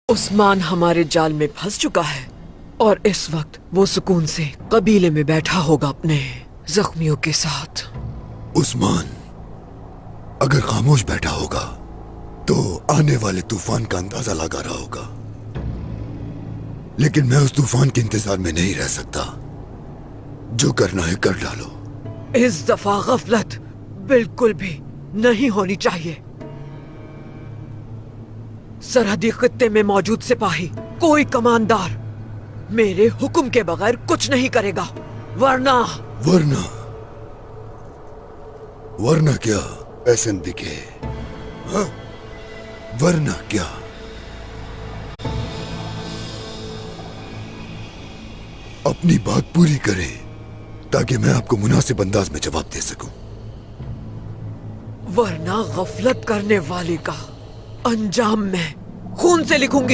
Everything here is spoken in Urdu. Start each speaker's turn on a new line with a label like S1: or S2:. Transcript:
S1: عثمان ہمارے جال میں پھنس چکا ہے اور اس وقت وہ سکون سے قبیلے میں بیٹھا ہوگا اپنے زخمیوں کے ساتھ۔
S2: عثمان اگر خاموش بیٹھا ہوگا تو آنے والے طوفان کا اندازہ لگا رہا ہوگا، لیکن میں اس طوفان کے انتظار میں نہیں رہ سکتا۔ جو کرنا ہے کر ڈالو۔
S1: اس دفعہ غفلت بالکل بھی نہیں ہونی چاہیے۔ سرحدی خطے میں موجود سپاہی، کوئی کماندار میرے حکم کے بغیر کچھ نہیں کرے گا،
S2: ورنہ کیا ایسن دکھے؟ ہاں؟ ورنہ کیا؟ اپنی بات پوری کریں تاکہ میں آپ کو مناسب انداز میں جواب دے سکوں۔
S1: ورنہ غفلت کرنے والے کا انجام میں خون سے لکھوں گی۔